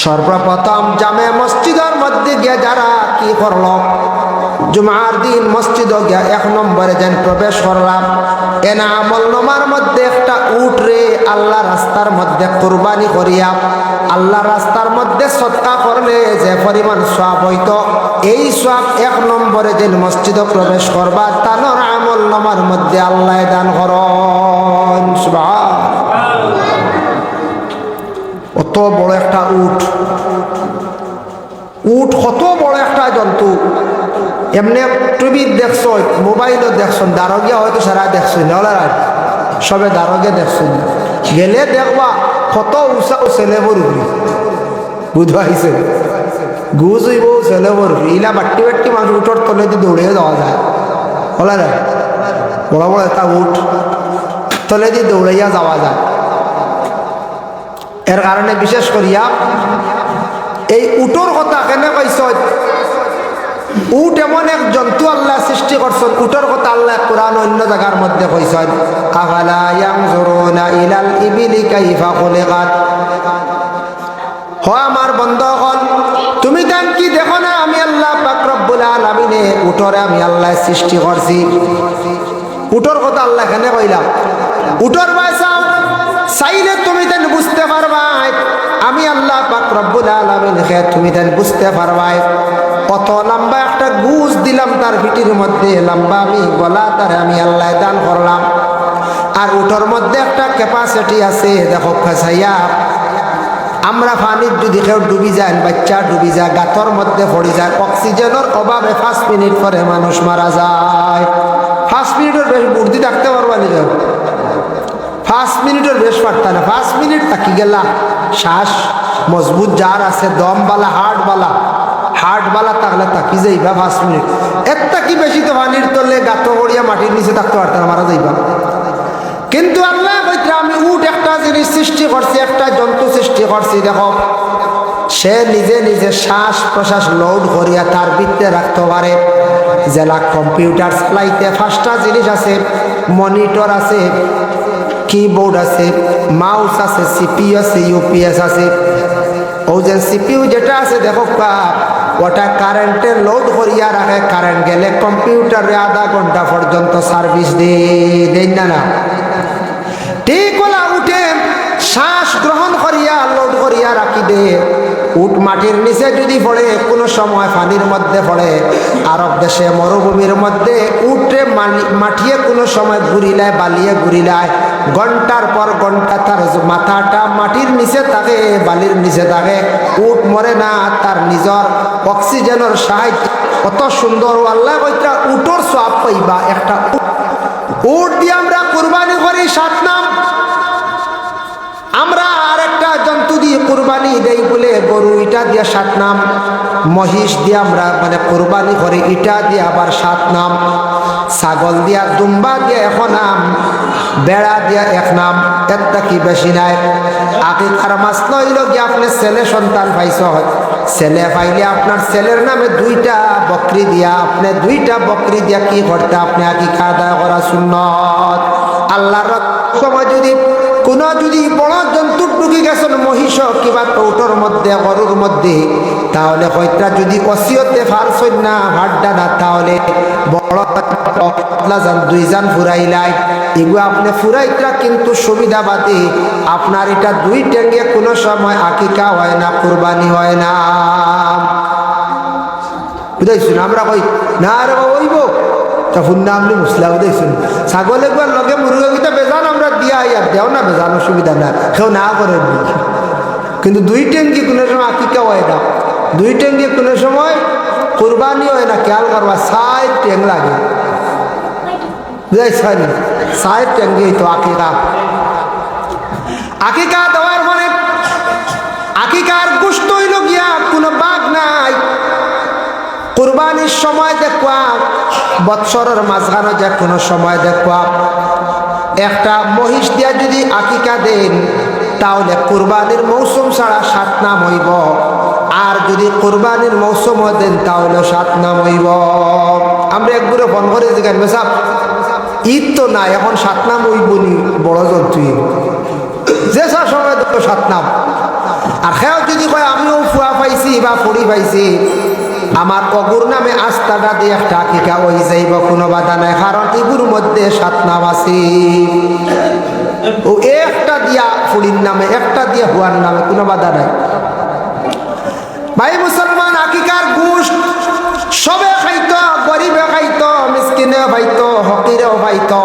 সর্বপ্রথম জামে মসজিদের মধ্যে গিয়ে যারা কি করল, জুমার দিন মসজিদে গিয়া 1 নম্বরে যেন প্রবেশ করলাম, এনা আমল নামার মধ্যে একটা উট রে আল্লাহ রাস্তার মধ্যে কুরবানি করিয়া আল্লাহ রাস্তার মধ্যে সদকা করলে যে পরিমাণ সওয়াব হইতো, এই সওয়াব 1 নম্বরে যেন মসজিদে প্রবেশ করবা তানোর আমল নামার মধ্যে আল্লাহ দান করেন। সুবহানাল্লাহ। কত বড় একটা উট, উট কত বড় একটা জন্তু। এমনি টিভি দেখছ, মোবাইলও দেখছ, দারোগিয়া হয়তো সারা দেখছ না, সবে দারোগে দেখছ, গেলে দেখবা কত উঁচা ছেলে বরবি বুঝাইছে, গুজ হইব ছেলে বরবি, ইলা বাট্টি বাট্টি মানুষ উঠোর তলে দিয়ে দৌড়ে যাওয়া যায়, বলা যায় বড় বড় একটা উঠ তলে দিয়ে দৌড়াইয়া যাওয়া যায়। এর কারণে বিশেষ করিয়া এই উটোর কথা কেন কইছ, উট এমন এক জন্তু আল্লাহ সৃষ্টি করছেন, উটোর কথা আল্লাহ কোরআন অন্য জায়গার মধ্যে কইছেন, আফালা ইয়ানজুরুনা ইলাল ইবিলি কাইফা খুলিকাত। হয় আমার বন্ধুগণ, তুমি কেন কি দেখো না আমি আল্লাহ পাক রব্বুল আলামিনে উটরে আমি আল্লাহ সৃষ্টি করছি। উটোর কথা আল্লাহ কেন কইলাম, উটোর ভাষা চাইলে তুমি তেন বুঝতে পারবা, আমি আল্লাহ পাক রব্বুল আলামিন তুমি তেন বুঝতে পারবা। কত লম্বা একটা গুজ দিলাম তার পিঠির মধ্যে, লম্বা আমি গলা তার আমি আল্লাহ দান করলাম। আর উটোর মধ্যে একটা ক্যাপাসিটি আছে, দেখো খাসাইয়া আমরা পানির যদি কেউ ডুবি যায়, বাচ্চা ডুবি যায়, গাতর মধ্যে পড়ে যায়, অক্সিজেনের অভাবে 5 মিনিট পরে মানুষ মারা যায়। 5 মিনিটের বেশ বুদ্ধি থাকতে পারবা নিজের, 5 মিনিটের বেশ পারতা না, 5 মিনিট থাকি গেলা। শ্বাস মজবুত যার আছে, দমবালা হার্টবালা থাকলে তাকি যাইবা 5 মিনিট। এর কি বেশি তো পানির তলে গাত করিয়া মাটির নিচে থাকতে পারতাম, মারা যাইবা। কিন্তু আল্লাহ কইরা আমি উট একটা জিনিস সৃষ্টি করছি, একটা জন্তু সৃষ্টি করছি, দেখো সে নিজে নিজে শ্বাস প্রশ্বাস লোড করিয়া তার ভিতরে রাখতে পারে। জেলা কম্পিউটার চালাইতে 5টা জিনিস আছে, মনিটর আছে, কিবোর্ড আছে, মাউস আছে, সিপিইউ আছে, ইউপিএস আছে। ও যে সিপিইউ যেটা আছে দেখো ওটা কারেন্টে লোড করিয়া রাখে, কারেন্ট গেলে কম্পিউটারে আধা ঘন্টা পর্যন্ত সার্ভিস দেয় না। ঠিক ওলা উঠে শ্বাস গ্রহণ করিয়া লোড করিয়া রাখি দে। উট মাটির নিচে যদি পড়ে, কোনো সময় পানির মধ্যে পড়ে, আরব দেশে মরুভূমির মধ্যে উঠে মাটিয়ে কোনো সময় ঘুরিলায়, বালিয়ে ঘুরিলায়, ঘন্টার পর ঘন্টা তার মাথাটা মাটির নিচে থাকে, বালির নিচে থাকে, উট মরে না, তার নিজের অক্সিজেনের সাহায্য। কত সুন্দর আল্লাহ কইরা উটোর সওয়াব পাইবা। একটা উট দিয়ে আমরা কুরবানি করি 7 নাম, আমরা আরেকটা জন্তু দিয়ে কুরবানি দেই বলে গরু, এটা দিয়ে 7 নাম, মহিষ দিয়ে আমরা মানে কুরবানি করি, এটা দিয়ে আবার 7 নাম, ছাগল দিয়া দুম্বা দিয়ে 1 নাম, বেড়া দিয়া 1 নাম, একটা কি বেশি নাই। আকিকার মাসলা হইল গিয়ে আপনি ছেলে সন্তান পাইছ, ছেলে পাইলে আপনার ছেলের নামে 2টা বকরি দিয়া, আপনি 2টা বকরি দিয়া কি করতে, আপনি আকিকা আদায় করা সুন্নত। আল্লাহর সময় যদি কোনো বড় জন্তু ঢুকি গেছেন, মহিষ কিবা কৌটোর মধ্যে, গরুর মধ্যে, তাহলে হয়তো যদি অসিয়তে ফারছই না হাড্ডা না, তাহলে বড় 2 জন ফুরাইলাই, এগুলো আপনি ফুরাইতরা কিন্তু সুবিধাবাদী। আপনার এটা 2 টেঙ্গে কোনো সময় আকিকা হয় না, কুরবানি হয় না। বুঝাইছুন? আমরা কই না রে ওইব তখন না, আপনি মুসলা বুঝাইছুন। ছাগল একবার লগে মুরগিটা বেজান আমরা দিয়া আর দেও না, বেজান অসুবিধা না, কেউ না করেন। কিন্তু 2 টেঙ্গি কোনো সময় আকিকা হয় না, 2 টেঙ্গি কোনো সময় কুরবানি হয় না। খেয়াল করবা, 6 টেং লাগে, বুঝাইছেন? 6 টেঙ্গি তো আকিকা। আকিকা দেওয়ার পরে আকিকার গোশত হইল গিয়া কোনো বাঘ নাই। কুরবানির সময় দেখবা, বৎসরের মাঝখানে যে কোনো সময় দেখবা, একটা মহিষ দিয়া যদি আকিকা দেন, তাহলে কুরবানির মৌসুম ছাড়া 7 নাম হইব। আর যদি কুরবানির মৌসুম দেন তাহলে 7 নাম হইব। আমরা একবারে ফোন করে জিজ্ঞাসা বেসাব, ঈদ তো না, এখন 7 নাম হইবনি, বড় জন্তু যে সময় দেখো 7 নাম। আর খেয়াল যদি কয় আমিও বা পড়ি পাইছি আমার অগুর নামে আস্থাটা দিয়ে একটা আকিকা ওই যাইব, কোনো বাধা নাই, কারণ এগুর মধ্যে 7 নাম আছে। ও একটা দিয়া ফুড়ির নামে, একটা দিয়া হুয়ার নামে, কোনো বাধা নাই। ভাই মুসলমান, আকিকার গোশত সবে খাইতো, গরিবে খাইতো, মিসকিনে খাইতো, হকিরেও খাইতো।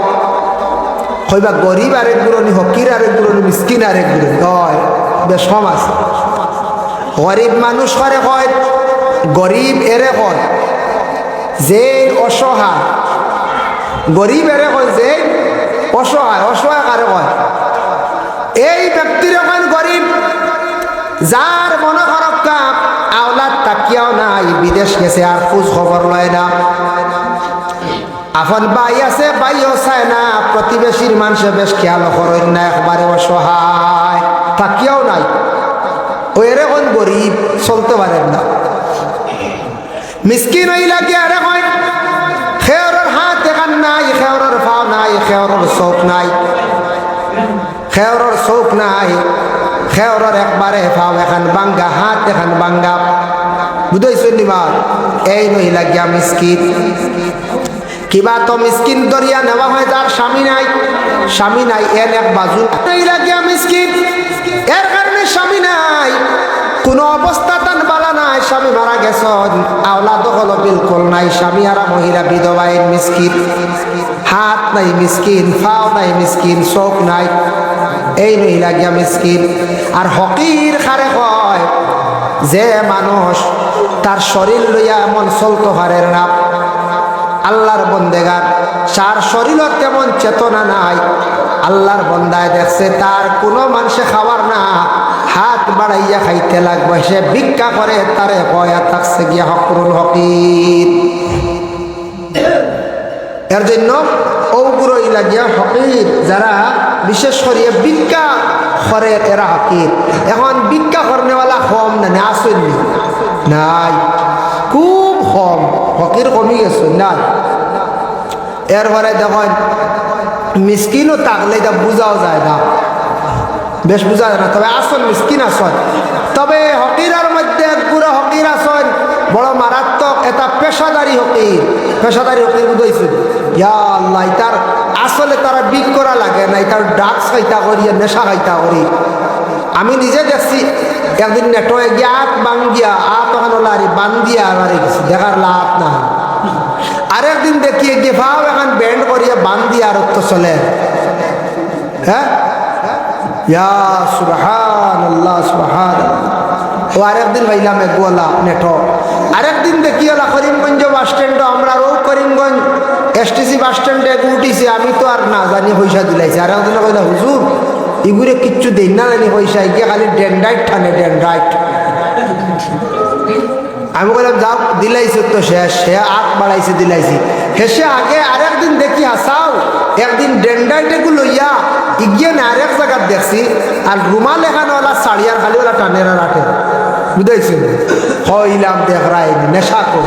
হইবা গরিব আরেক গুরনি, হকির আরেক গুরনি, মিসকিন আরেক গুরনি, হয় বেশ কম আছে। গরিব মানুষ করে হয়, গরিব এরে হয় যে অসহায়, গরিব এরে হয় যে অসহায়, অসহায় কারে হয় এই ব্যক্তির এখন গরিব, যার মনে খরক্কা আওলাদ তাকিয়াও নাই, বিদেশ গেছে আর খোঁজ খবর লয় না, এখন বাই আছে বাইও চায় না, প্রতিবেশীর মানুষে বেশ খেয়াল করেন না, একবারে অসহায়, তাকিয়াও নাই, ও এরকম গরিব, চলতে পারেন না। মিসকিন হইলা কি আরে হয় খেয়রের হাত দেখান নাই, খেয়রের পাও নাই, খেয়রের চোখ নাই, খেয়রের চোখ নাই, খেয়রের একবারে পাও এখান বাঙ্গা, হাত এখান বাঙ্গা, বুঝাইছেন নিবা? এই নইলা গিয়া মিসকিন। কিবা তো মিসকিন দরিয়া নেওয়া হয় যার স্বামী নাই, স্বামী নাই এর এক বাজু নইলা গিয়া মিসকিন, এর কারণে স্বামী নাই, কোনো অবস্থা তান বালা নাই, স্বামী মারা গেছেন, আওলাদ হলো বিলকুল নাই, স্বামী আর মহিলা বিধবাই মিসকিন, হাত নাই মিসকিন, পাও নাই মিসকিন, চোখ নাই, এই নইলা গিয়া মিসকিন। আর হকির খারে কয় যে মানুষ তার শরীর লইয়া এমন চলতে পারে না, আল্লাহর বন্দেগার তার শরীরত তেমন চেতনা নাই, আল্লাহর বন্দায় দেখছে তার কোনো মানুষে খাওয়ার না, হাত বাড়াইয়া খাইতে লাগবে, সে ভিক্ষা করে, তারে কয়া থাকছে গিয়া হকরুল হকির। এর জন্য ওগুলোই লাগিয়া হকির, যারা বিশেষ করিয়া ভিক্ষা করে এরা হকির। এখন ভিক্ষা করনেওয়ালা কম না, আসেন নাই, খুব কম, হকির কমই গেছে নাই। এরপরে দেখেন মিসকিনও থাকলে এটা বোঝাও যায় না, বেশ বোঝা যায় না, তবে আসল মিসকিন আসল। তবে হকিরার মধ্যে পুরো হকির আসল বড় মারাত্মক, এটা পেশাদারি হকির, পেশাদারি হকির বুঝাইছে ইয়া আল্লাহ, তার আসলে তারা বিক করা লাগে না, তার ড্রাগস খাইতা করি, নেশা খাইতা করি। আমি নিজে দেখছি একদিন নেটোয়ে গিয়া আত বাঙ্গিয়া, আত ওখানে লারি বান্দিয়া মারি গেছি, দেখার লাভ না। আরেকদিন দেখিয়ে গিয়ে ভাব এখন ব্যান্ড করিয়া বান্দিয়া আর তো চলে, হ্যাঁ ইয়া সুবহানাল্লাহ সুবহানাল্লাহ। ও আরেকদিন ভাইলাম একগোলা নেটো, আরেকদিন দেখি ওলা করিমগঞ্জ বাস স্ট্যান্ড, আমরা ও করিমগঞ্জ এসটিসি বাস স্ট্যান্ডে উঠিছি, আমি তো আর না জানি পয়সা দিলাইছি। আরেকদিন কইলা হুজুর এগুলো কিচ্ছু দেই না জানি পয়সা, গিয়ে খালি ডেন্ড্রাইট টানে, ডেন্ড্রাইট। আমি বললাম যাও দিলাইছি তো শেষ, সে আট বাড়াইছে দিলাইছি, হেসে আগে আরেকদিন দেখি হাসাও, একদিন ডেন্ড্রাইটেগুলো লইয়া ইগিয়ে না আরেক জায়গার দেখছি, আর রুমাল এখানে ওলা শাড়িয়ার খালি ওলা টানেরা রাখে, বুঝাইছেন? হইলাম দেখ রায় নেশা কর।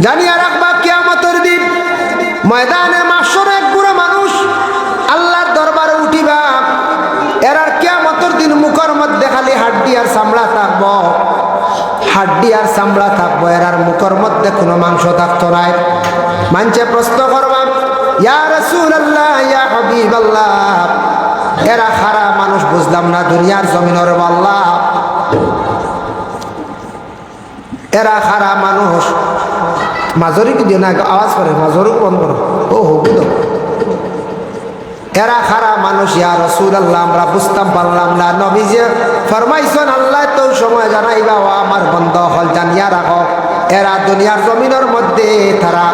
জানি আর একবার কিয়ামতের দিন ময়দানে মাশরে এক বুড়ো মানুষ আল্লাহর দরবারে উঠিবা, এরার কিয়ামতের দিন মুখের মধ্যে খালি হাড্ডি আর চামড়া থাকবো, হাড্ডি আর চামড়া থাকবো, এরার মুখের মধ্যে কোনো মাংস থাকতো নাই। মানছে প্রশ্ন করবা ইয়া রাসূলুল্লাহ ইয়া হাবিবাল্লাহ, এরা খারাপ মানুষ বুঝলাম না দুনিয়ার জমিনের আল্লাহ, এরা খারাপ মানুষ। মাজরি কি দিয়ে না আওয়াজ করে, মাজরুক বন্ধ করো, ও হোক তো, এরা খারাপ মানুষ ইয়া রাসূলুল্লাহ, আমরা বুঝতাম পারলাম না। নবী যে ফরমাইছেন আল্লাহ তো সময় জানাইবা, ও আমার বন্ধ হল জানিয়া রাখো, এরা দুনিয়ার জমিনের মধ্যে তারা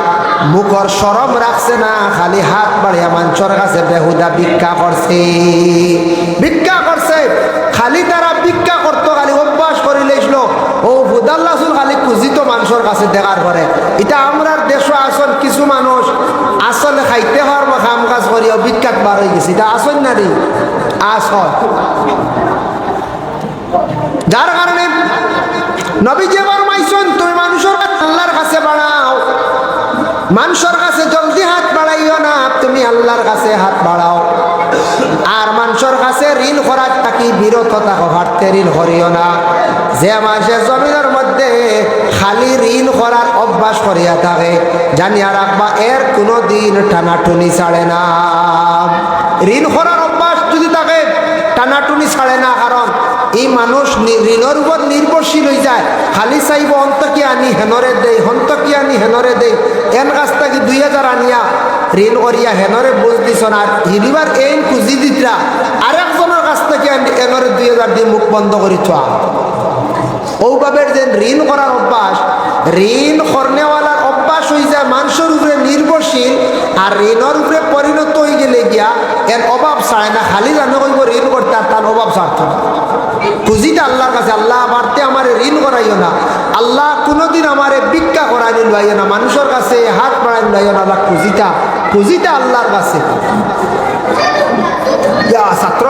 মুখর শরম রাখছে না, খালি হাত বাড়িয়া মানুষের কাছে বেহুদা ভিক্ষা করছে, ভিক্ষা করছে, খালি তারা ভিক্ষা করতো, খালি অভ্যাস করে লেছিল, ও হুদাল্লাসুল খালি খুঁজিত মানুষের কাছে দেখার পরে। এটা আমরার দেশ আসল কিছু মানুষ আসলে খাইতে হওয়ার বা কাম কাজ করিয়া ভিক্ষাত বার হয়ে গেছে, এটা আসল না রে আসল। যার কারণে নবী যে ফরমাইছেন তুমি মানুষের আল্লাহর কাছে বাড়াও, মানুষের কাছে জলদি হাত বাড়াইও না, তুমি আল্লাহর কাছে হাত বাড়াও। আর মানুষের কাছে ঋণ করার থাকি বিরত থাকো, হাঁটতে ঋণ করিও না। যে মানুষের জমিনের মধ্যে খালি ঋণ করার অভ্যাস করিয়া থাকে, জানিয়া রাখবা এর কোনো দিন টানাটুনি ছাড়ে না। ঋণ করার অভ্যাস যদি থাকে টানাটুনি ছাড়ে না, কারণ এই মানুষ ঋণের উপর নির্ভরশীল হয়ে যায়। খালি চাইব অন্তকি আনি হেনরে দেই, হন্তকি আনি হেনরে দেই, এন কাছ থেকে 2000 আনিয়া ঋণ করিয়া হেনরে বুঝ দিছ না, হিরিবার এই পুঁজি দিতরা আরেকজনের কাছ থেকে এনরে 2000 দিয়ে মুখ বন্ধ করি থা। ওভাবে যে ঋণ করার অভ্যাস, ঋণ করনেওয়ালার অভ্যাস হয়ে যায় মানুষের উপরে নির্ভরশীল, আর ঋণের উপরে পরিণত হয়ে গেলে গিয়া এর অভাব ছাড়ে না। খালি জানো কইব ঋণ করতে, আর তার অভাব ছাড়ত না। পুঁজিটা আল্লাহর কাছে, আল্লাহ বাড়তে আমার ঋণ করাইও না, আল্লাহ কোনোদিন আমার ভিক্ষা করাই লাইও না, মানুষের কাছে হাত বাড়াই লাইও না। আল্লাহ পুঁজিটা আল্লাহর কাছে। ছাত্র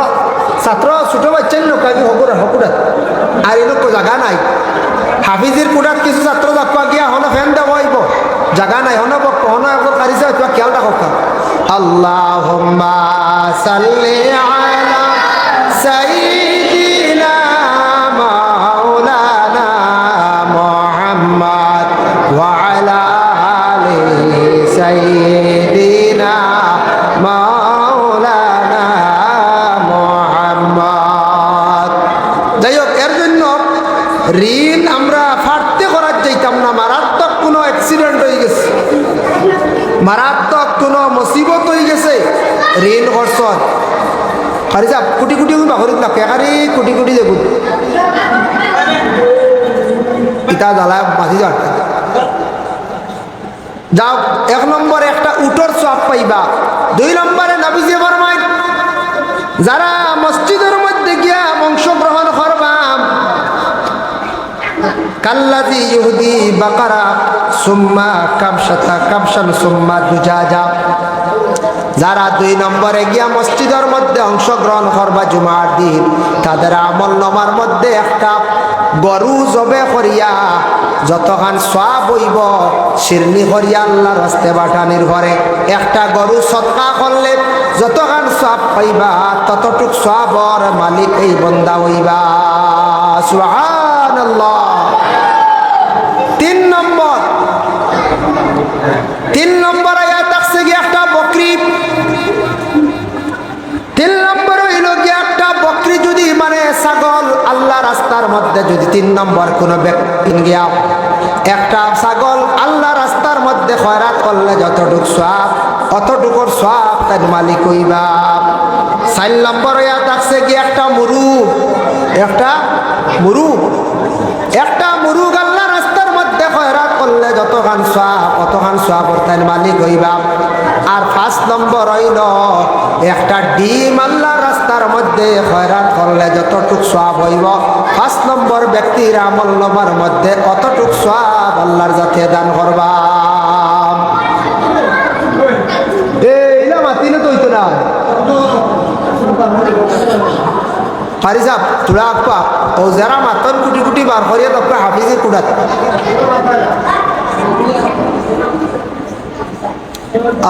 ছাত্র ছোট বাচ্চার লোক হকুরা আর এই লোক জায়গা নাই। হাফিজের কুড়াত কিছু ছাত্র যাবা গিয়া হন ফ্যান দেওয়া হইব, জায়গা নাই, হন হন একবার কারিছে তোমার খেয়াল রাখো। আল্লাহুম্মা সাল্লি আলা সাইয়্যিদিনা মাওলানা মুহাম্মদ ওয়া আলা আলি সাইয়্যিদিনা মাওলানা মুহাম্মদ। যাই হোক, এর জন্য ঋণ আমরা ফাটতে করার চাইতাম না। মারাত্মক কোনো অ্যাক্সিডেন্ট হয়ে গেছে, মারাত্মক কোনো মুসিবত হয়ে গেছে, ঋণ করছ খারি যা কোটি কোটি বাহরিত না পেকারি কোটি কোটি দেখুন ইটা জ্বালায় বাঁচি যাও। যাও, 1 নম্বরে একটা উটর সওয়াব পাইবা। 2 নম্বরে নবীজি ফরমায় যারা মসজিদের মধ্যে গিয়া অংশগ্রহণ করবাম কাল্লাযী ইহুদি বাকারা সুম্মা কাবশান সুম্মা দুজাজা, যারা 2 নম্বরে গিয়া মসজিদের মধ্যে অংশগ্রহণ করবা জুমার দিন, তাদের আমল নামার মধ্যে একটা গরু জবে করিয়া যতখান সওয়াব হইব শিরনি করিয়া আল্লাহর রাস্তায় পাঠানির ঘরে একটা গরু সদকা করলে যতখান সওয়াব পাইবা ততটুক সওয়াবর মালিক এই বান্দা হইবা। সুবহানাল্লাহ। 3 নম্বর আয়াত আছে কি একটা বকরি। 3 নম্বর হইল কি একটা বকরি যদি মানে ছাগল আল্লাহ রাস্তার মধ্যে যদি 3 নম্বর কোন ব্যক্তি গিয়া একটা ছাগল আল্লাহ রাস্তার মধ্যে খয়রাত করলে যতটুক সওয়াব অতটুকুর সওয়াব তার মালিক হইবা। 4 নম্বর আয়াত আছে কি একটা মুরুগ আল্লাহ রাস্তার মধ্যে খয়রাত করলে যতখান সওয়াব অতখান সওয়াব তার মালিক হইবা। আর 5 নম্বর হইল একটা ডিম আল্লাহ রাস্তার মধ্যে খয়রাত করলে যতটুক সওয়াব হইব 5 নম্বর ব্যক্তির আমল নামার মধ্যে অতটুক সওয়াব আল্লাহর জাতে দান করবা। এইলা মাতিলে তো হইতো না ফারিজাব তুলা আপা ও যারা মাতন কুটি কুটি বার করিয়া তখন হাফিজের কুড়াত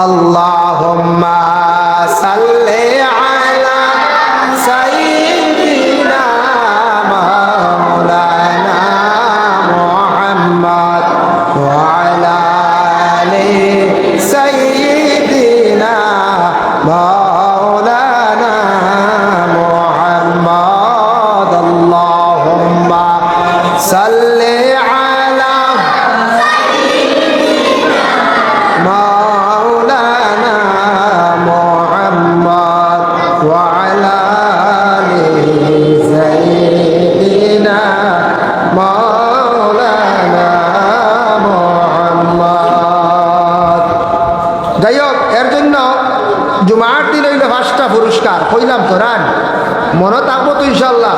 আল্লাহুম্মা সাল্লি আলা সাইয়্যিদিনা মাওলানা মুহাম্মদ ওয়া আলা আলি সাইয়্যিদিনা মাওলানা মুহাম্মদ। আল্লাহুম্মা সাল্লি আলা মাওলানা মুহাম্মদ ওয়া আলা আলি সাইয়্যিদিনা মাওলানা মুহাম্মদ। যাই হোক, এর জন্য জুমার দিন হইল 5টা পুরস্কার কইলাম তো রান মনে থাকবো তো ইনশাল্লাহ।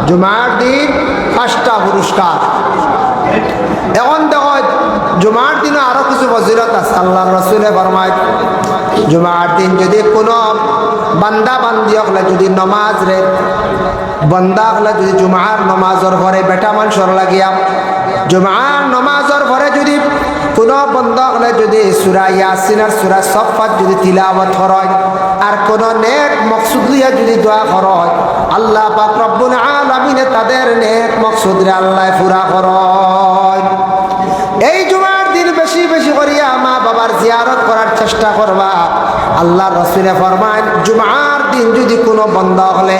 জুমার দিন 5টা পুরস্কার। এখন দেখো জুমার দিনে আরো কিছু ফজিলত আছে। আল্লাহর রাসূলে ফরমায় জুমার দিন যদি কোনো বান্দা বান্দি হলে যদি নমাজ রে বান্দা হলে যদি জুমার নমাজের পরে বেটা মানুষের লাগিয়া জুমার নমাজের পরে যদি কোনো বন্ধ হলে যদি সূরা ইয়াসিন আর সূরা সাফফাত যদি তিলাওয়াত হয় আর কোন নেক মকসুদ লিয়া যদি দোয়া হয় আল্লাহ পাক রব্বুল আলামিনে তাদের নেক মকসুদ রে আল্লাহ পুরা করে। এই জুমার দিন বেশি বেশি করিয়া মা বাবার জিয়ারত করার চেষ্টা করবা। আল্লাহ রাসূলে ফরমান জুমার দিন যদি কোনো বান্দা হলে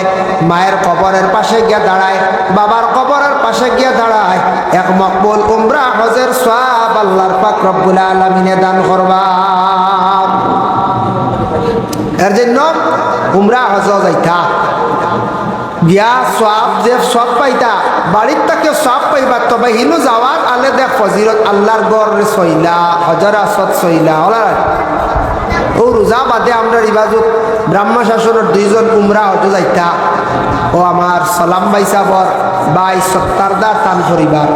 মায়ের কবরের পাশে গিয়ে দাঁড়ায়, বাবার কবরের পাশে গিয়ে দাঁড়ায়, এক মকবুল উমরা হজের সওয়াব আল্লাহর পাক রব্বুল আলামিনে দান করবা। এর জন্য উমরা হজ যাইতা গিয়া সব পাইতা বাড়ির থেকে সব পাইবা, তবে হিনু যাওয়ার আলে দেখ ফজিলত আল্লাহর গড় সইলা হজর আসদ সইলা হলা। ও রোজা বাদে আমরা রিবাজত ব্রাহ্ম শাসনের 2 জন উমরা হজ যাইতা। ও আমার সালাম ভাই সাবর ভাই সত্তারদার তান পরিবার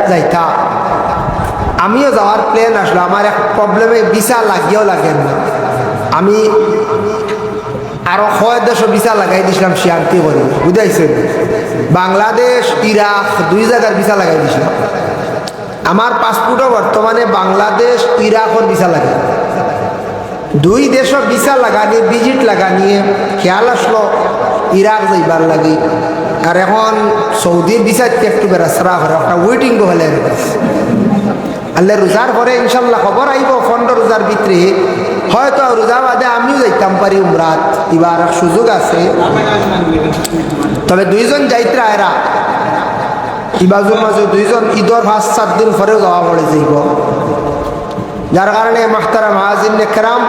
যাইতা। আমিও যাওয়ার প্ল্যান আসলো, আমার এক প্রবলেমে ভিসা লাগিয়েও লাগেন না। আমি আরো 6 দেশ ভিসা লাগাই দিয়েছিলাম শান্তি করে, বুঝাইছেন? বাংলাদেশ, ইরাক 2 জায়গার ভিসা লাগাই দিয়েছিলাম। আমার পাসপোর্টও বর্তমানে বাংলাদেশ ইরাকর ভিসা লাগে। 2 দেশও ভিসা লাগানি ভিজিট লাগানিয়ে খেয়াল আসলো ইরাক যাইবার লাগে। আর এখন সৌদির ভিসাতে একটু বেড়াছড়া করে একটা ওয়েটিং হলে আল্লাহ রোজার পরে ইনশাল্লাহ খবর আইব 15 রোজার ভিতরে হয়তো রোজা বাদে আমিও যাইতাম পারি উমরাত, এবার সুযোগ আছে। তবে 2 জন যাইত্রা এরা ইবাজুর মাঝে 2 জন ঈদর 5-7 দিন পরেও যাওয়া পড়ে যাইব। যার কারণে মাহতারাম হাজির নেকরাম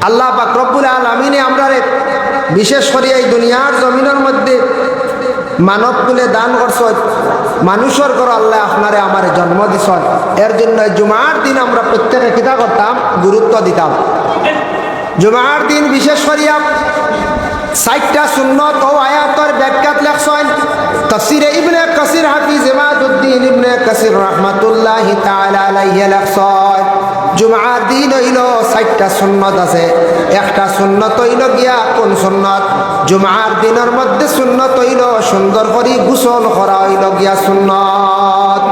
আল্লাহ পাক রব্বুল আলামিনে আমরা বিশেষ করে এই দুনিয়ার জমিনের মধ্যে মানব কুলে দান করছ, মানুষের করো আল্লাহ আপনারে আমার জন্ম দিছ। এর জন্য জুমার দিন আমরা প্রত্যেকে কিতা করতাম, গুরুত্ব দিতাম। জুমার দিন বিশেষ করিয়া 60টা সুন্নত ও আয়াতের ব্যাখ্যাত লেখছেন তাফসীরে ইবনে কাসির হাফিজ ইমাদউদ্দিন ইবনে কাসির রাহমাতুল্লাহি তাআলা আলাইহি লেখছেন জুমার দিন হইল 60টা সুন্নত আছে। একটা সুন্নত হইল গিয়া কোন সুন্নত? জুমার দিনের মধ্যে সুন্নত হইল সুন্দর করে গোসল করা হইল গিয়া সুন্নত।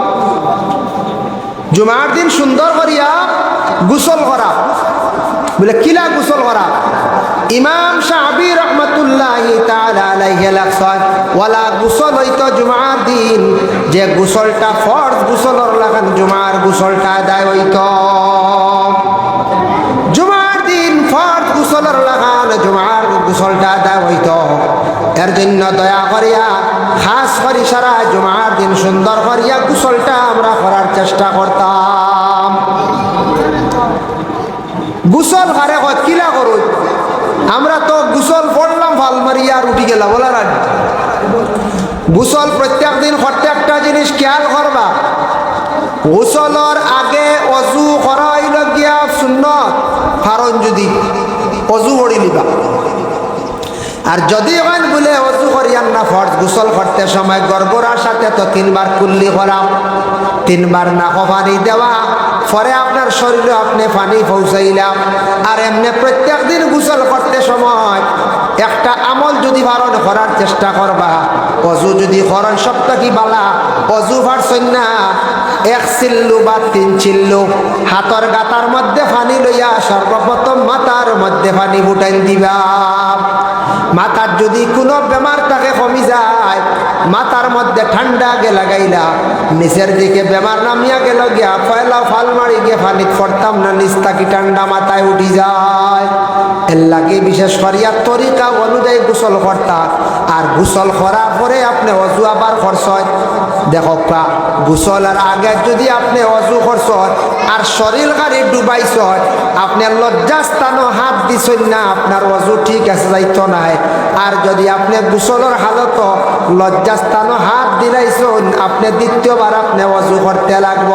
জুমার দিন সুন্দর করিয়া গোসল করা বলে কিলা গোসল করা? ইমাম শাফি রহমাতুল্লাহি তাআলা আলাইহি লেখছেন ওয়ালা গোসল হইতো জুমার দিন যে গোসলটা ফরজ গোসলর লাগান জুমার গোসলটা আদায় হইতো। জুমার দিন ফরজ গোসলর লাগান জুমার গোসলটা আদায় হইতো। এর জন্য দয়া করিয়া খাস করে সারা জুমার দিন সুন্দর করিয়া গোসলটা আমরা করার চেষ্টা করতাম। গোসল ঘরে কিলা করো? আমরা তো গোসল পড়লাম ভাল মারিয়া আর উঠি গেলাম বলার আগে। গোসল প্রত্যেক দিন প্রত্যেকটা জিনিস খেয়াল করবা। গোসলের আগে অজু করা হইল গিয়া সুন্নত, কারণ যদি অজু করি নিবা। আর যদি ওখান বলে অজু করিয়ান না ফরজ গোসল করতে সময় গর্বরার সাথে তো 3 বার কুল্লি করাম, 3 বার নাক পানি দেওয়া, পরে আপনার শরীরে আপনি পানি পৌঁছাইলাম। আর এমনি প্রত্যেক দিন গোসল করতে সময় একটা আমল যদি পালন করার চেষ্টা করবা। অজু যদি করেন সবটা কি বালা, অজু পারছেন না 1 চিল্লু বা 3 চিল্লু হাতর গাতার মধ্যে পানি লইয়া সর্বপ্রথম মাথার মধ্যে পানি ফুটাই দিবা। মাথার যদি কোনো বেমার থাকে কমি যায়, মাথার মধ্যে ঠান্ডা গে লাগাইলা, নিচের দিকে বেমার নামিয়া গেল গিয়া পয়লা ফাল মারি গিয়ে পানি পড়তাম না, নিচ থাকি ঠান্ডা মাথায় উঠি যায়। এর লাগে বিশেষ করিয়া তরিকা অনুযায়ী গোসল করতা। আর গোসল করার পরে আপনি অজু আবার করছেন, দেখো গোসলের আগে যদি আপনি অজু করছেন আর শরীর গাড়ি ডুবাইছেন, আপনি লজ্জাস্থানও হাত দিছেন না, আপনার অজু ঠিক আছে যাইতো নাই। আর যদি আপনি গোসলের হালত লজ্জাস্থানও হাত দিলাইছেন, আপনি দ্বিতীয়বার আপনি অজু করতে লাগব।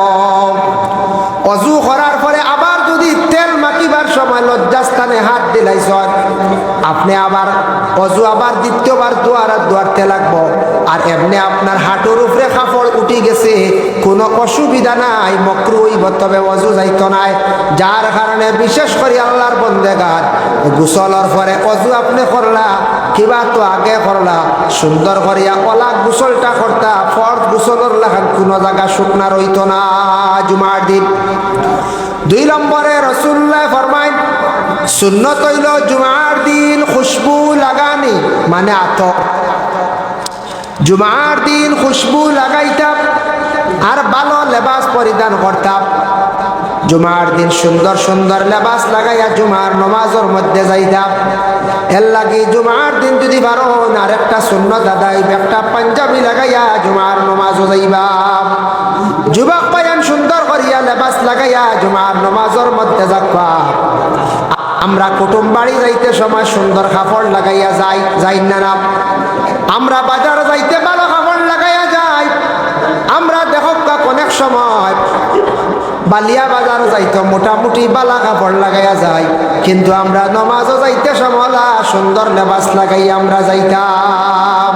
অজু করার পরে আবার যদি তেল মাখিবার সময় লজ্জাস্থানে হাত দিলাইছেন, আপনি আবার অজু আবার দ্বিতীয়বার দোয়ারতে লাগবো। আর এমনি আপনার হাঁটুর উপরে কাপড় উঠি গেছে, কোনো অসুবিধা নাই, মকরু হইব, তবে অজু যাইতো নাই। যার কারণে বিশেষ করে আল্লাহর বন্দেগার গোসলের পরে অজু আপনি করলা, কিবা তো আগে করলা সুন্দর করিয়া ওলা গোসলটা করতা ফরজ গোসলর লাগান কোনো জায়গা শুকনা রইতো না জুমার দিন। 2 নম্বরে রাসূলুল্লাহ ফরমায় সুন্নত হইল জুমার দিন খুশবু লাগানি, মানে আতর। জুমার দিন খুশবু লাগাইতাম আর ভালো লেবাস পরিধান করতাম। জুমার দিন সুন্দর সুন্দর লেবাস লাগাইয়া জুমার নমাজের মধ্যে যাইতাম। এর লাগি জুমার দিন যদি পারো আর একটা সুন্নত আদায় একটা পাঞ্জাবি লাগাইয়া জুমার নমাজও যাইবা। যুবক পায়ান সুন্দর করিয়া লেবাস লাগাইয়া জুমার নমাজের মধ্যে যাবা। আমরা কুটুম বাড়ি যাইতে সময় সুন্দর কাপড় লাগাইয়া যাই না। আমরা বাজার যাইতে ভালো কাপড় লাগাইয়া যাই। আমরা দেখো অনেক সময় বালিয়া বাজার যাইতো মোটামুটি বালা কাপড় লাগাইয়া যায়, কিন্তু আমরা নমাজও যাইতে সমলা সুন্দর লেবাস লাগাইয়া আমরা যাইতাম।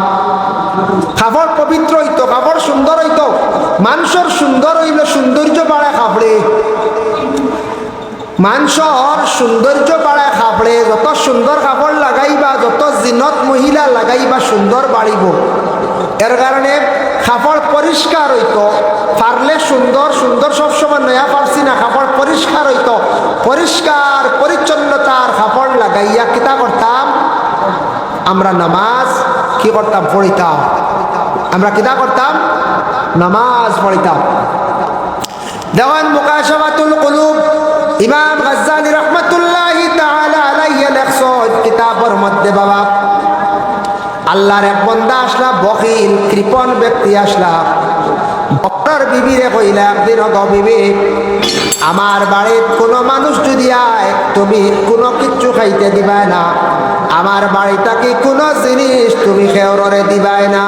কাপড় পবিত্র হইতো, কাপড় সুন্দর হইতো। মানুষের সুন্দর হইল সৌন্দর্য বাড়ায় কাপড়ে, মানুষের সৌন্দর্য বাড়ায় কাপড়ে। যত সুন্দর কাপড় লাগাইবা, যত জিনত মহিলা লাগাইবা সুন্দর বাড়িব। এর কারণে কাপড় পরিষ্কার হইতো, পারলে সুন্দর সুন্দর সবসময় নয়া পারছি না, কাপড় পরিষ্কার হইতো। পরিষ্কার পরিচ্ছন্নতার কাপড় লাগাইয়া কিতা করতাম আমরা নামাজ কি করতাম পড়িতাম। আমরা কিতা করতাম নামাজ পড়িতাম। দেওয়ান মুকাশাফাতুল কুলুব ইমাম গাজ্জালি রহমাতুল্লাহি তাআলা আলাইহি লেখছেন কিতাবের মধ্যে, বাবা আল্লাহর এক বান্দা আসলা বখিল কৃপণ ব্যক্তি আসলা, বক্তার বিবিরে কইলা একদিন গো বিবি, আমার বাড়ির কোনো মানুষ যদি আয় তুমি কোনো কিচ্ছু খাইতে দিবাই না, আমার বাড়িতে কি কোনো জিনিস তুমি খেওরে দিবাই না।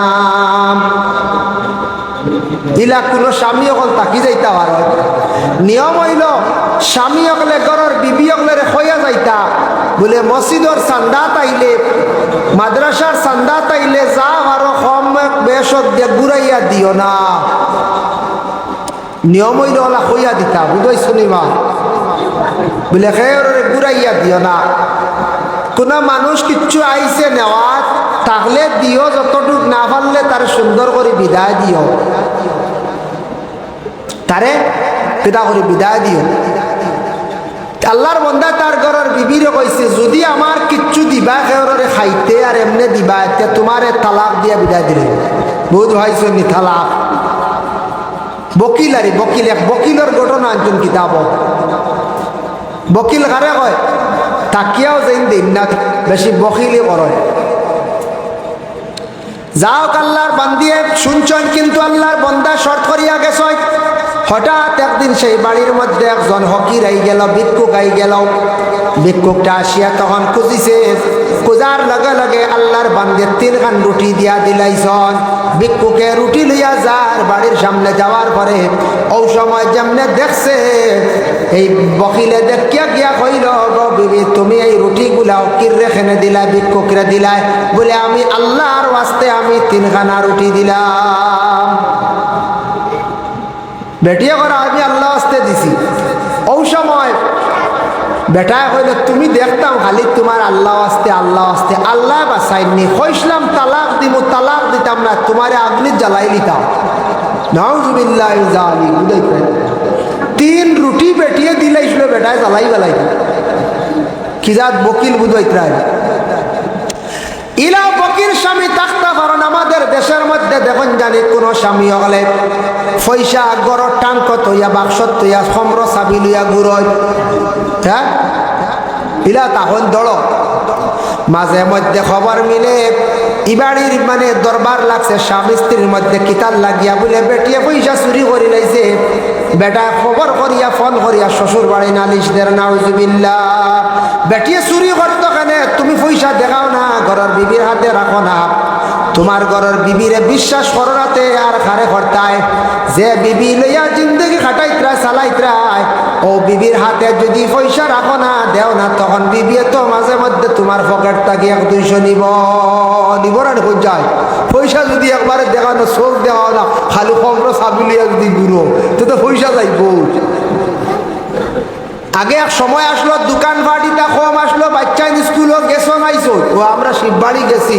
ইলা কোনো স্বামী অকল তাকি যাইতা পারো। নিয়ম হইল স্বামী অকলে ঘরের বিবি অকলে হইয়া যাইতা বলে মসজিদর চান্দা তাইলে মাদ্রাসার চান্দা তাইলে যা আরো কম বেশক দিয়ে ঘুরাইয়া দিও না। নিয়ম হইল ওলা হইয়া দিতা বুঝাই শুনিবা বলে খেয়ে ঘুরাইয়া দিও না। কোনো মানুষ কিচ্ছু আইছে নেওয়া তাহলে দিও, যতটুক না পারলে তার সুন্দর করে বিদায় দিও, তারে পিতা করে বিদায় দিও। আল্লাহর বন্দা তার ঘরের বিবিরে কইছে যদি আমার কিচ্ছু দিবা খেয়ে খাইতে আর এমনি দিবা তে তোমারে তালাক দিয়া বিদায় দিলে। বহুত ভাইছো নি তালাক বকিল আরে বকিল, এক বকিলের ঘটনা একজন কিতাব। বকিল কারে কয় তাকিয়াও যেন দিন না, বেশি বকিলি করে। যাও আল্লাহর বান্দিয়ে শুনছেন, কিন্তু আল্লাহর বন্দা শর্ত করিয়া গেছ। হঠাৎ একদিন সেই বাড়ির মধ্যে একজন হকির আই গেল, ভিক্ষুক আই গেল। ভিক্ষুকটা আসিয়া তখন খুঁজিছে, খুঁজার লগে লগে আল্লাহর বান্দে 3 খান রুটি দিয়া দিলাইছন। ভিক্ষুকে রুটি লইয়া যার বাড়ির সামনে যাওয়ার পরে ও সময় যেমনে দেখছে এই বকিলে দেখিয়া গিয়া কইল গো বিবি তুমি এই রুটিগুলা হকির রেখেনে দিলা ভিক্ষুকরে দিলাই বলে আমি আল্লাহর ওয়াস্তে আমি 3 খানা রুটি দিলাম। বেটিয়া করে আমি আল্লাহ ওয়াস্তে দিছি। ও সময় বেটায় কইল তুমি দেখতাম খালি তোমার আল্লাহ ওয়াস্তে আল্লাহ ওয়াস্তে, আল্লাহ বাসাইনি কইসলাম তালাক দিব, তালাক দিতাম না, তোমারে আগুনে জ্বালাই দিতাম। নাউজুবিল্লাহ জালি বুঝাই 3 রুটি বেটিয়ে দিলাইছিল, বেটায় জ্বালাই বেলাই কি জাত বকিল বুঝাইত্রায়। ইলা বকির স্বামী থাকতে পারেন। আমাদের দেশের মধ্যে দেখুন জানি কোন স্বামী হলে পয়সা গড় টাঙ্ক তৈয়া বাক্সত তৈয়া সম্র চাবি লইয়া ঘুরয়, হ্যাঁ ইলা তখন দড় মাঝে মধ্যে খবর মিলে ইবাড়ির মানে দরবার লাগছে স্বামী স্ত্রীর মধ্যে কিতাল লাগিয়া বলে বেটিয়ে পয়সা চুরি করে লাইছে। বেটা খবর করিয়া ফোন করিয়া শ্বশুর বাড়ি নালিশ দের নাউজুবিল্লাহ। বেটিয়ে চুরি করতো কেন তুমি পয়সা দেখাও না, ঘরের বিবির হাতে রাখো না। তোমার ঘরের বিবিরে বিশ্বাস করো রাতে আর খারে করতায় যে বিবি লইয়া জিন্দগি খাটাইত্রায় চালাইত্রায় ও বিবির হাতে যদি পয়সা রাখো না দেও না, তখন বিবি তো মাঝে মধ্যে তোমার পকেট থাকি 100-200 নিব না দেখুন যায়। পয়সা যদি একবারে দেখানো চোখ দেওয়া না খালি কমর চাবি লিয়া যদি ঘুরো তো পয়সা যাইব। আগে এক সময় আসলো দোকান বাড়িটা কম আসলো, বাচ্চা স্কুলও গেছো নাইছো, ও আমরা শিববাড়ি গেছি,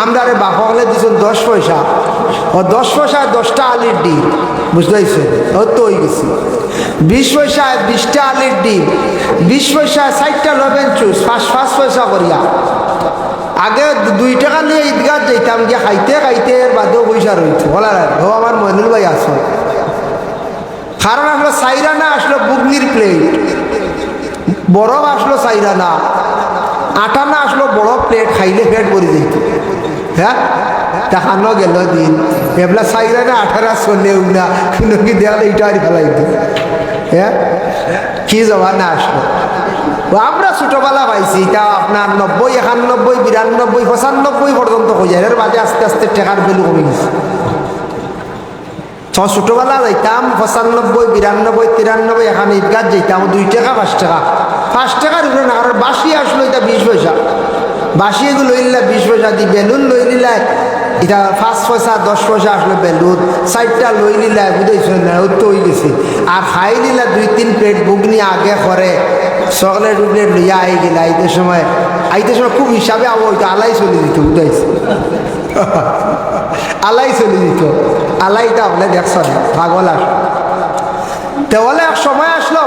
আমরা রে বাপলে দিছো 10 পয়সা, ও 10 পয়সায় 10টা আলির ডিম, বুঝতেইছো, ও তো হয়ে গেছি। 20 পয়সায় 20টা আলির ডিম, 20 পয়সায় 60টা লবেন চুস, 5 পয়সা করিয়া। আগে 2 টাকা নিয়ে ঈদগাহ যেতাম, গিয়ে খাইতে খাইতে এর বাদেও পয়সা রয়েছে, বলার ও আমার মইনুল ভাই আসো। কারণ আসলো সাইরানা, আসলো বুগনির প্লেট, বরফ আসলো সাইরানা, আটানা আসলো বড় প্লেট, খাইলে পেট ভরে যেত। হ্যাঁ, দেখানো গেল দিন এবলা সাইরানা 18 চলেও না, কিন্তু কি দেখলে এইটা আর ফেলাইত। হ্যাঁ, কি জমানা আসলো। আমরা ছোটবেলা পাইছি, তা আপনার 90, 91, 92, 95 পর্যন্ত হয়ে যায়, এর বাদে আস্তে আস্তে টাকার ভ্যালু কমে গেছে। ছোটবেলা যাইতাম 95, 92, 93, এখানে ঈদগাহ যাইতাম 2 টাকা 5 টাকা, 5 টাকার উপরে না। আর বাসি আসলো এটা 20 পয়সা, বাসি এগুলো লই নিলা 20 পয়সা দি, বেলুন লই নিলা এটা 5 পয়সা 10 পয়সা আসলো বেলুন, 4টা লই নিলা, বুঝেছ না, ও তো হয়ে গেছে। আর খাই নিলা 2-3 প্লেট বুগনি আগে করে, চকলেট উকলেট লইয়া আই গেলে আইতে সময় খুব হিসাবে আবো, ওইটা আলাই চলে দিত, বুঝাইছে, আলাই চলে দিত। আলাইটা বলে দেখছ না, পাগল আস। তাহলে এক সময় আসলো,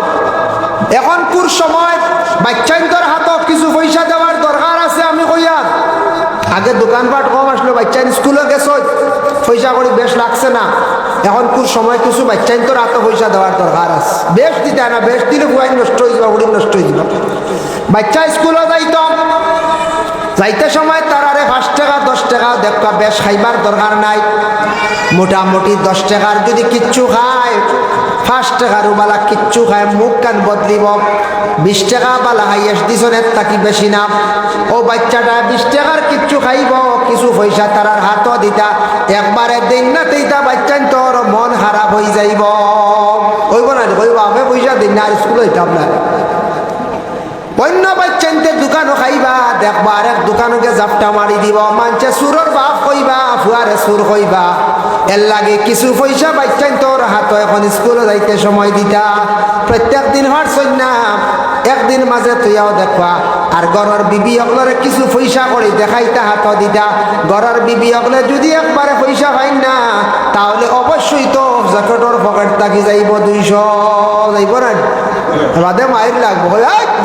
এখন কোন সময় বাচ্চাইন্তর হাতত কিছু পয়সা দেওয়ার দরকার আছে। আমি কইয়া আগে দোকানপাট কম আসলো, বাচ্চা স্কুলে গেছ, পয়সা করে বেশ লাগছে না। এখন কোন সময় কিছু বাচ্চাইন্তর হাত পয়সা দেওয়ার দরকার আছে। বেশ দিতে না, বেশ দিলে বুয়াই নষ্ট হয়ে যাবা, উড়ি নষ্ট হয়ে যাবা। বাচ্চা স্কুলে যাইতে সময় তারারে 5 টাকা 10 টাকা দেখা, বেশ খাইবার দরকার নাই। মোটামুটি 10 টাকার যদি কিচ্ছু খায়, 5 টাকার বালা কিচ্ছু খায়, মুখ কান বদলিব। 20 টাকা বালা হাইয়েস্ট দিছনের তাকি বেশি না। ও বাচ্চাটা 20 টাকার কিচ্ছু খাইব, কিছু পয়সা তারার হাতও দিতা, একবারে দিন না দিতা, বাচ্চান তোর মন খারাপ হয়ে যাইব। ওইব না, ওইব আমি পয়সা দিন না, আর স্কুল হইতাম না। অন্য বাচ্চাইতে দোকানও খাইবা, দেখবা আর এক দোকানকে জাপটা মারি দিব, মানছে সুরের বাপ কইবা, ফুয়ারে সুর কইবা। এর লাগে কিছু পয়সা বাচ্চাই তোর হাত এখন স্কুলে যাইতে সময় দিতা। প্রত্যেক দিন হরছই না, একদিন মাঝে তুইয়াও দেখবা। আর ঘরের বিবি অগলরে কিছু পয়সা করে দেখাইতে হাত দিতা। ঘরের বিবি অগলে যদি একবারে পয়সা পাই না, তাহলে অবশ্যই তো জ্যাকেটর পকেট থাকি যাইব 200 যাইব না, বাদে মায়ের লাগবো,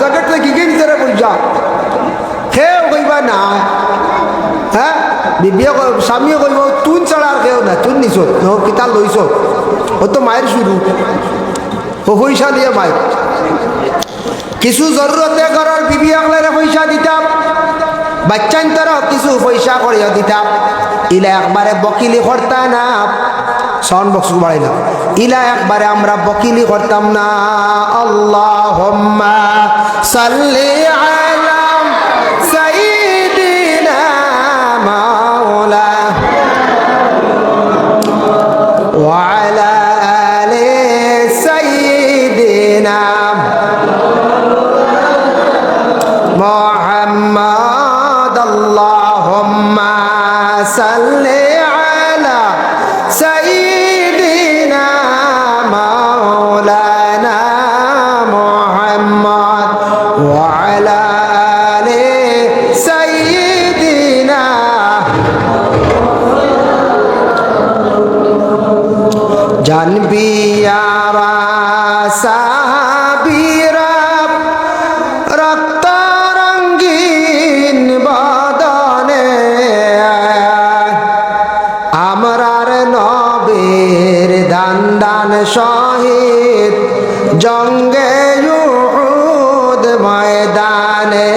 জ্যাকেট কি কে নিচে পয়সা খেয়েও কইবা না। হ্যাঁ, বিবিয়ে স্বামীও কইব তুন ছাড়া আর কেউ না, তুন নিছ কিতা লইছ, ও তো মায়ের শুরু, ও পয়সা দিয়ে মায়ের কিছু জরুরতে ঘরের বিবি আগলের পয়সা দিতাম, বাচ্চান তারা কিছু পয়সা করিয়া দিতাম। ইলা একবারে বকিলি করতাম না, সাউন্ড বক্স বাড়াইলাম, ইলা একবারে আমরা বকিলি করতাম না। আল্লাহুম্মা সাল্লি আলা সাইয়্যিদিনা মাওলা ওয়া আলা আলি সাইয়্যিদিনা মুহাম্মদ। আল্লাহুম্মা সাল্লি আলা সাইয়্যিদিনা মাওলানা মুহাম্মদ ওয়া আলা আলি সাইয়্যিদিনা। জানবি আরা সাহাবীরা রক্ত রঙ্গিন বদনে, আমরার নবীর দান দান শহীদ জঙ্গে উহুদ ময়দানে।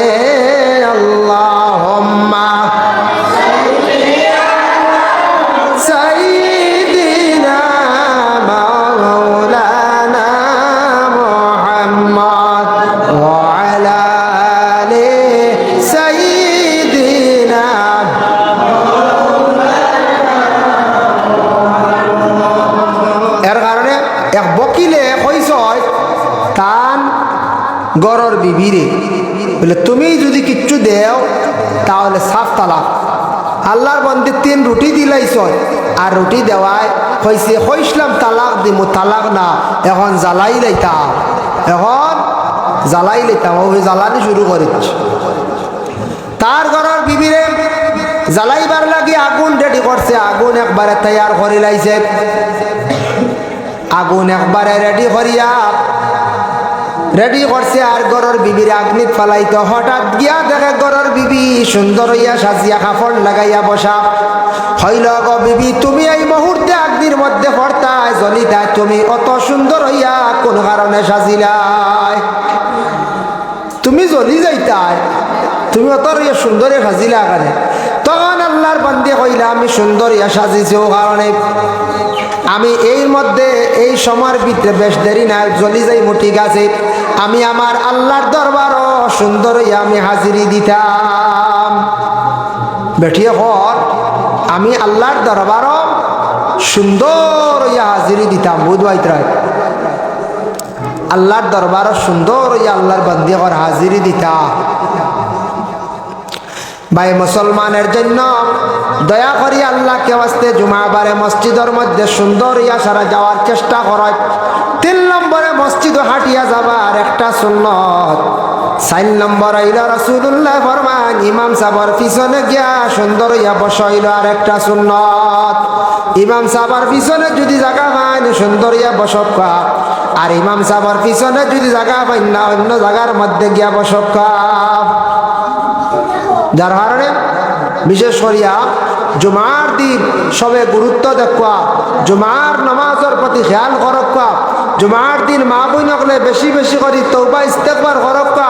আল্লাহুম্মা সাইয়্যিদিনা মাওলানা মুহাম্মদ ওয়া আলা আলি সাইয়্যিদিনা। এর কারণে এক বকিলে কইছ তান গরর বিবিরে বলে, তুমি যদি কিচ্ছু দেও তাহলে সাফ তালাক। আল্লাহর বন্দে 3 রুটি দিলাইছ, আর রুটি দেওয়ায় হয়েছে কইসলাম তালাক দিমু, তালাক না, এখন জ্বালাই লাইতাম, এখন জ্বালাই লিতাম, ওই জ্বালানি শুরু করেছে। তার ঘরের বিবিরে জ্বালাইবার লাগি আগুন রেডি করছে, আগুন একবারে তৈয়ার করে লাইছে। আগুন একবারে রেডি করছে আর ঘরের বিবির আগ্নিত ফালাইতো। হঠাৎ গিয়া দেখে ঘরের বিবি সুন্দর হইয়া সাজিয়া কাপড় লাগাইয়া বসা। হইল গো বিবি, তুমি এই মুহূর্তে আগ্নির মধ্যে পড়তায় জ্বলিতায়, তুমি অত সুন্দর হইয়া কোন কারণে সাজিলাই? তুমি জ্বলি যাইতায়, তুমি অত সুন্দরে সাজিলা কারণে? তখন আল্লাহর বান্দে কইলা, আমি সুন্দর ইয়া সাজিছি ও কারণে, আমি এই মধ্যে এই সময়ের ভিতরে বেশ দেরি না, জ্বলি যাই মুঠি গাছে, আমি আমার আল্লাহর দরবারও সুন্দর ইয়া আমি হাজিরি দিতাম। বেঠিয়ে হর আমি আল্লাহর দরবারও সুন্দর ইয়া হাজিরি দিতাম। বুধবাইতরায় আল্লাহর দরবারও সুন্দর ইয়া আল্লাহর বান্দি হর হাজিরি দিতাম। ভাই মুসলমানের জন্য দয়া করি আল্লাহকে ওয়াস্তে জুমাবারে মসজিদের মধ্যে সুন্দর ইয়া সারা যাওয়ার চেষ্টা করা। 3 নম্বরে মসজিদ হাঁটিয়া যাবার একটা সুন্নত। 4 নম্বর হইল রাসূলুল্লাহ ফরমান ইমাম সাহেবের পিছনে গিয়া সুন্দর ইয়া বসাইল আর একটা সুন্নত। ইমাম সাহেবের পিছনে যদি জায়গা পায় সুন্দর ইয়া বসকা, আর ইমাম সাহেবের পিছনে যদি জায়গা পাই না অন্য জায়গার মধ্যে গিয়া বসকা। যার কারণে বিশেষ করিয়া জুমার দিন সবে গুরুত্ব দেখা, জুমার নামাজের প্রতি খেয়াল করক্কা, জুমার দিন মা বোন হলে বেশি বেশি করি তওবা ইস্তেগফার করক্কা,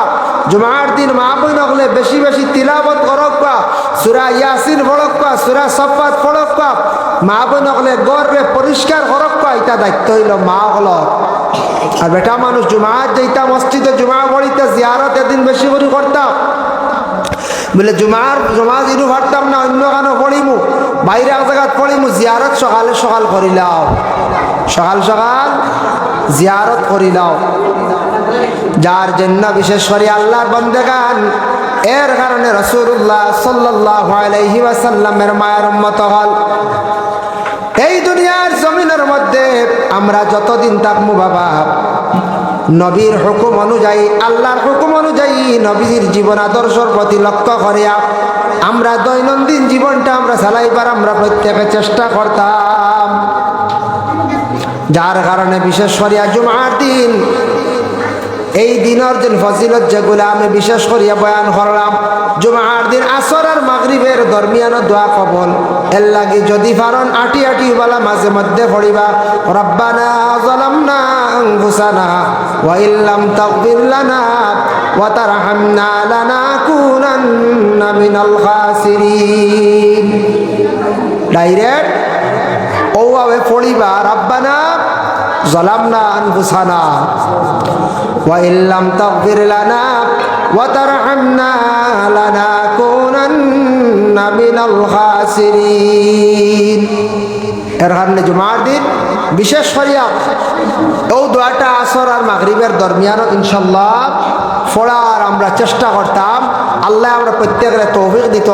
জুমার দিন মা বোন হলে বেশি বেশি তিলাওয়াত করক্কা, সূরা ইয়াসিন পড়ক্কা, সূরা সাফাত পড়ক্কা, মা বোন হলে গর্বে পরিষ্কার করক্কা। এটা দায়িত্ব হইল মা হল। আর বেটা মানুষ জুমার যেটা মসজিদে জুমা পড়িতে জিয়ারত এদিন বেশি করে করতাম, বলে জমা দিনু পারতাম না, অন্য গানও পড়িমু, বাইরে এক জায়গাত পড়িমু, জিয়ারত সকালে সকাল করিলাও, সকাল সকাল জিয়ারত করিলাও। যার জন্য বিশেষ করে আল্লাহর বান্দাগান এর কারণে রাসূলুল্লাহ সাল্লাল্লাহু আলাইহি ওয়াসাল্লামের মায়ের উম্মত হল। এই দুনিয়ার জমিনের মধ্যে আমরা যতদিন থাকবো বাবা, নবীর হুকুম অনুযায়ী, আল্লাহর হুকুম অনুযায়ী নবীর জীবন আদর্শের প্রতি লক্ষ্য করিয়া আমরা দৈনন্দিন জীবনটা আমরা চালাইবার আমরা প্রত্যেকে চেষ্টা করতাম। যার কারণে বিশেষ করিয়া জুমার দিন এই দিনের দিন ফজিলত যেগুলো আমি বিশেষ করিয়া বয়ান করলাম, জুমার দিন আসর আর মাগরিবের দরমিয়ানো দোয়া কবল এর লাগি যদি পারন আটি আটি বলা মাঝে মধ্যে পড়িবা, রব্বানা যালামনা আনফুসানা ওয়া ইল্লাম তাগফির লানা ওয়া তারহামনা লানাকুনান্না মিনাল খাসিরিন। ডাইরেক্ট ওভাবে পড়িবা, রব্বানা যালামনা আনফুসানা ওয়া ইল্লাম তাগফির লানা ওয়া তারহামনা লানাকুনান্না মিনাল খাসিরিন। এর কারণে জুমার দিন বিশেষ করিয়া ও দোয়াটা আসর আর মাগরিবের দরমিয়ান ইনশাআল্লাহ পড়ার আমরা চেষ্টা করতাম। আল্লাহ আমরা প্রত্যেকের তৌফিক দিত।